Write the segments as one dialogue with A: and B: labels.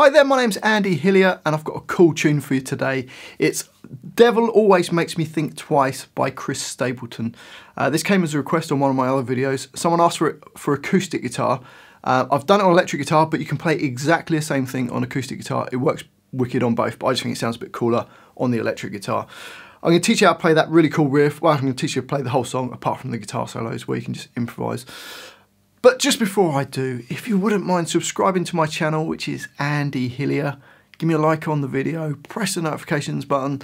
A: Hi there, my name's Andy Hillier and I've got a cool tune for you today. It's Devil Always Makes Me Think Twice by Chris Stapleton. This came as a request on one of my other videos. Someone asked for it for acoustic guitar. I've done it on electric guitar, but you can play exactly the same thing on acoustic guitar. It works wicked on both, but I just think it sounds a bit cooler on the electric guitar. I'm going to teach you how to play that really cool riff. Well, I'm going to teach you how to play the whole song, apart from the guitar solos where you can just improvise. But just before I do, if you wouldn't mind subscribing to my channel, which is Andy Hillier, give me a like on the video, press the notifications button,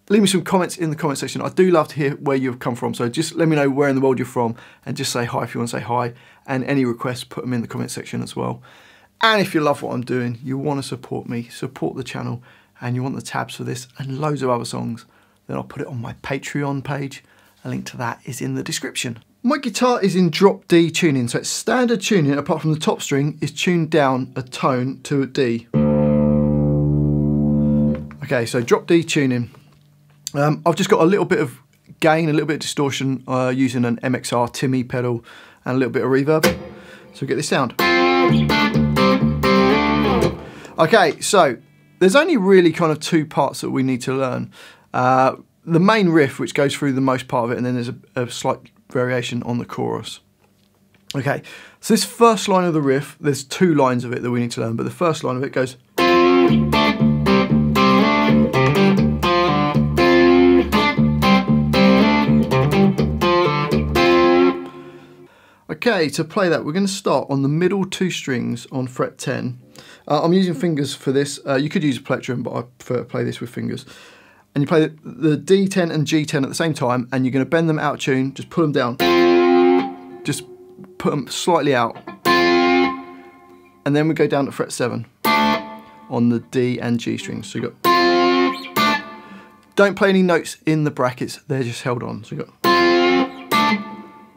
A: leave me some comments in the comment section. I do love to hear where you've come from, so just let me know where in the world you're from and just say hi if you want to say hi. And any requests, put them in the comment section as well. And if you love what I'm doing, you want to support me, support the channel, and you want the tabs for this and loads of other songs, then I'll put it on my Patreon page. A link to that is in the description. My guitar is in drop D tuning, so it's standard tuning apart from the top string is tuned down a tone to a D. Okay, so drop D tuning. I've just got a little bit of gain, a little bit of distortion using an MXR Timmy pedal and a little bit of reverb. So we get this sound. Okay, so there's only really kind of two parts that we need to learn. The main riff, which goes through the most part of it, and then there's a slight variation on the chorus. Okay, so this first line of the riff, there's two lines of it that we need to learn, but the first line of it goes. Okay, to play that, we're going to start on the middle two strings on fret 10. I'm using fingers for this. You could use a plectrum, but I prefer to play this with fingers. And you play the D10 and G10 at the same time, and you're going to bend them out of tune, just pull them down, just put them slightly out, and then we go down to fret 7 on the D and G strings. So you got, don't play any notes in the brackets, they're just held on. So you got,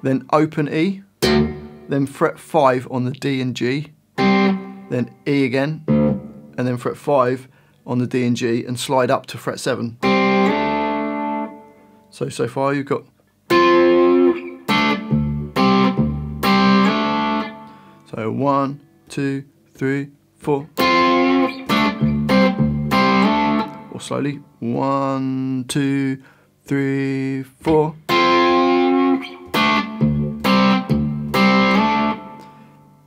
A: then open E, then fret 5 on the D and G, then E again, and then fret 5 on the D and G, and slide up to fret 7. So far you've got. So 1, 2, 3, 4. Or slowly. 1, 2, 3, 4.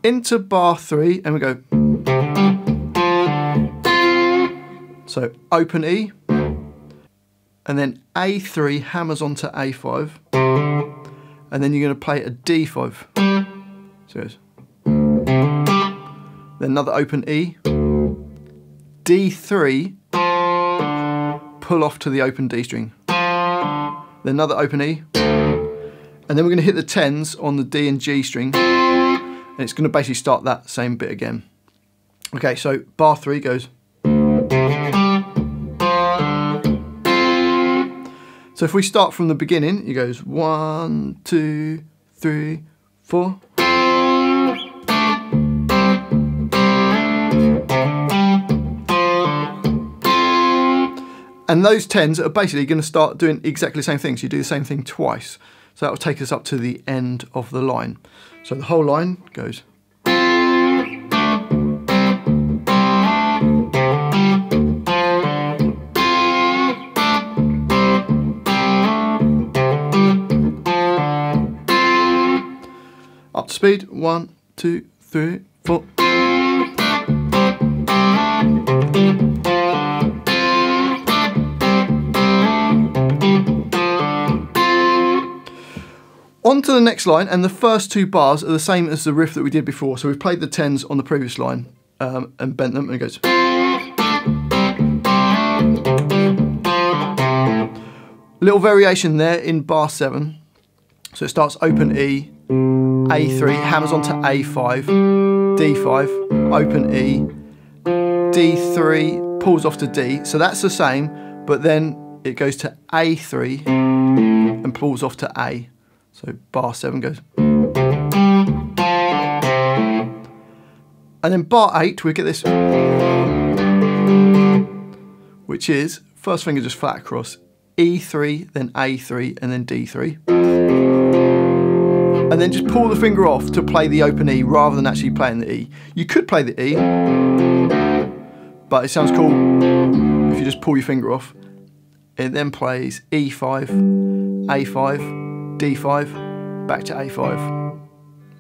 A: Into bar 3, and we go. So open E, and then A3 hammers onto A5, and then you're going to play a D5. So it goes. Then another open E, D3, pull off to the open D string. Then another open E, and then we're going to hit the 10s on the D and G string, and it's going to basically start that same bit again. Okay, so bar 3 goes. So if we start from the beginning, it goes 1, 2, 3, 4. And those 10s are basically going to start doing exactly the same thing. So you do the same thing twice. So that will take us up to the end of the line. So the whole line goes. Up to speed, 1, 2, 3, 4. On to the next line, and the first two bars are the same as the riff that we did before. So we've played the 10s on the previous line and bent them, and it goes. Little variation there in bar 7. So it starts open E, A3, hammers onto A5, D5, open E, D3, pulls off to D. So that's the same, but then it goes to A3 and pulls off to A. So bar 7 goes. And then bar 8, we get this, which is, first finger just flat across, E3, then A3, and then D3. And then just pull the finger off to play the open E rather than actually playing the E. You could play the E, but it sounds cool if you just pull your finger off. It then plays E5, A5, D5, back to A5.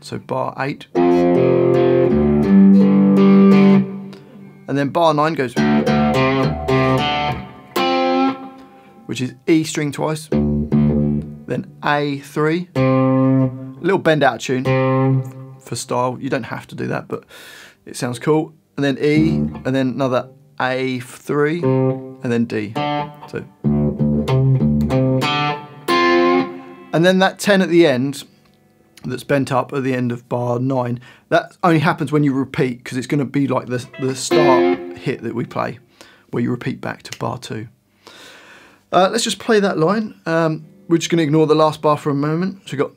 A: So bar 8. And then bar 9 goes, which is E string twice, then A3, a little bend out tune for style. You don't have to do that, but it sounds cool. And then E, and then another A3, and then D. So, and then that 10 at the end, that's bent up at the end of bar 9, that only happens when you repeat, because it's going to be like the start hit that we play, where you repeat back to bar 2. Let's just play that line. We're just going to ignore the last bar for a moment. So we've got,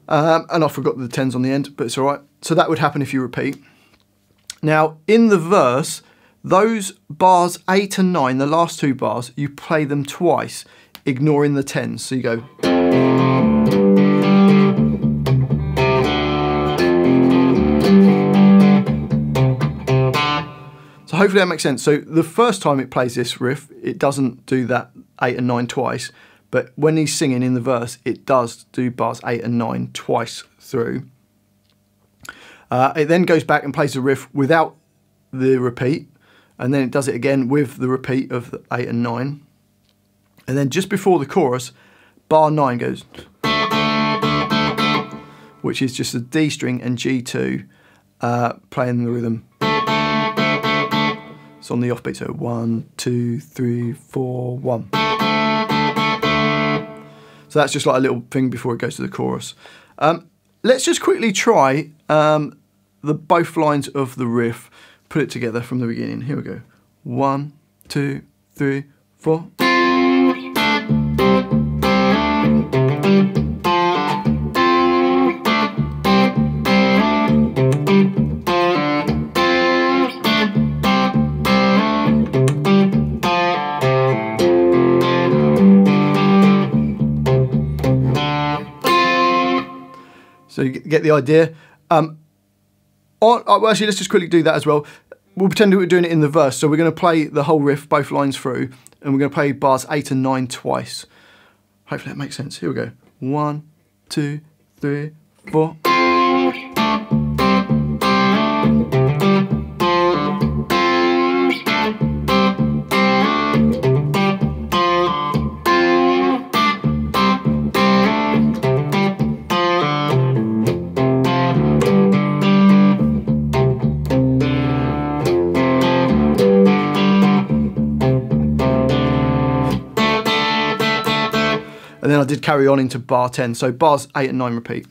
A: and I forgot the 10s on the end, but it's all right. So that would happen if you repeat. Now, in the verse, those bars 8 and 9, the last 2 bars, you play them twice, ignoring the 10s. So you go. So hopefully that makes sense. So the first time it plays this riff, it doesn't do that 8 and 9 twice, but when he's singing in the verse, it does do bars 8 and 9 twice through. It then goes back and plays the riff without the repeat, and then it does it again with the repeat of the 8 and 9. And then just before the chorus, bar 9 goes, which is just a D string and G2 playing the rhythm. It's on the offbeat, so 1, 2, 3, 4, 1. So that's just like a little thing before it goes to the chorus. Let's just quickly try both lines of the riff, put it together from the beginning. Here we go. 1, 2, 3, 4. So you get the idea. Well, actually, let's just quickly do that as well. We'll pretend that we're doing it in the verse. So we're going to play the whole riff, both lines through, and we're going to play bars 8 and 9 twice. Hopefully that makes sense. Here we go. 1, 2, 3, 4. And then I did carry on into bar 10, so bars 8 and 9 repeat.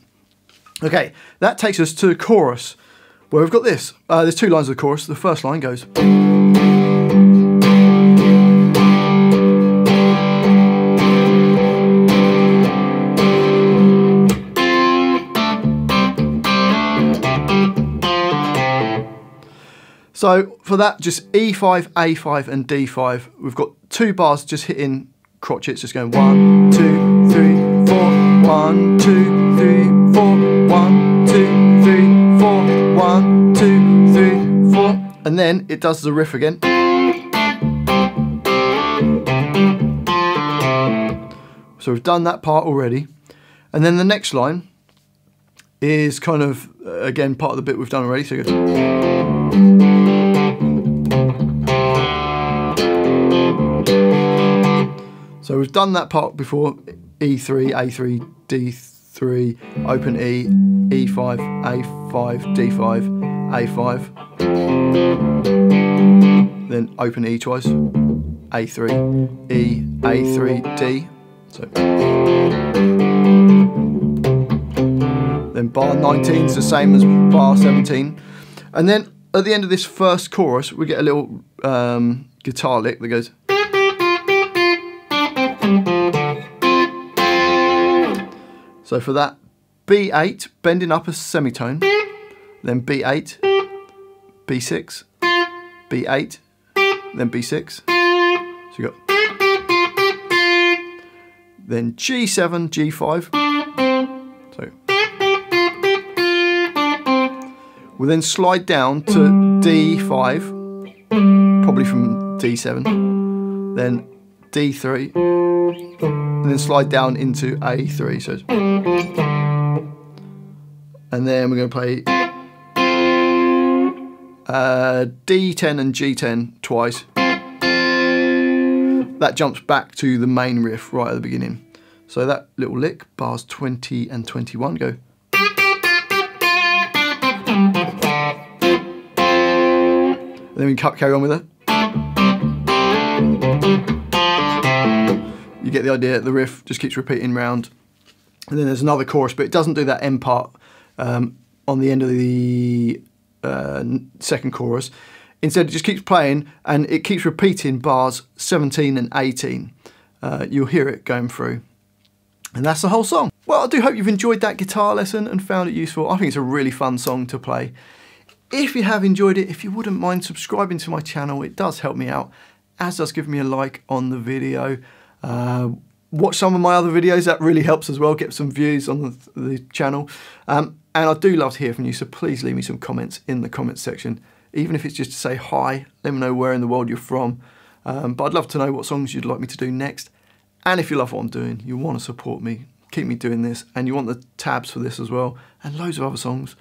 A: Okay, that takes us to the chorus, where we've got this. There's 2 lines of the chorus. The first line goes. So for that, just E5, A5 and D5. We've got 2 bars just hitting crotchets, just going 1, 2, 3, 4, 1, 2, 3, 4, 1, 2, 3, 4, 1, 2, 3, 4, and then it does the riff again. So we've done that part already, and then the next line is kind of again part of the bit we've done already. So it goes. So we've done that part before, E3, A3, D3, open E, E5, A5, D5, A5. Then open E twice, A3, E, A3, D. So. Then bar 19 is the same as bar 17. And then at the end of this first chorus, we get a little guitar lick that goes. So for that, B8, bending up a semitone, then B8, B6, B8, then B6. So you got then G7, G5. So we'll then slide down to D5, probably from D7, then D3, and then slide down into A3. So, and then we're going to play D10 and G10 twice. That jumps back to the main riff right at the beginning. So that little lick, bars 20 and 21, go. And then we carry on with it. You get the idea, the riff just keeps repeating round. And then there's another chorus, but it doesn't do that end part on the end of the second chorus. Instead, it just keeps playing and it keeps repeating bars 17 and 18. You'll hear it going through. And that's the whole song. Well, I do hope you've enjoyed that guitar lesson and found it useful. I think it's a really fun song to play. If you have enjoyed it, if you wouldn't mind subscribing to my channel, it does help me out, as does giving me a like on the video. Watch some of my other videos, that really helps as well, get some views on the channel. And I do love to hear from you, so please leave me some comments in the comments section. Even if it's just to say hi, let me know where in the world you're from. But I'd love to know what songs you'd like me to do next. And if you love what I'm doing, you want to support me, keep me doing this, and you want the tabs for this as well, and loads of other songs,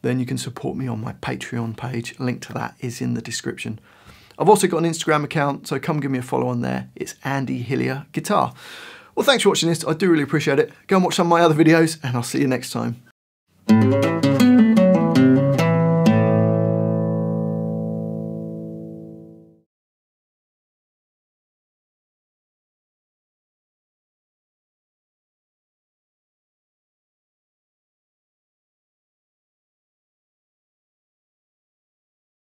A: then you can support me on my Patreon page. Link to that is in the description. I've also got an Instagram account, so come give me a follow on there. It's Andy Hillier Guitar. Well, thanks for watching this. I do really appreciate it. Go and watch some of my other videos, and I'll see you next time.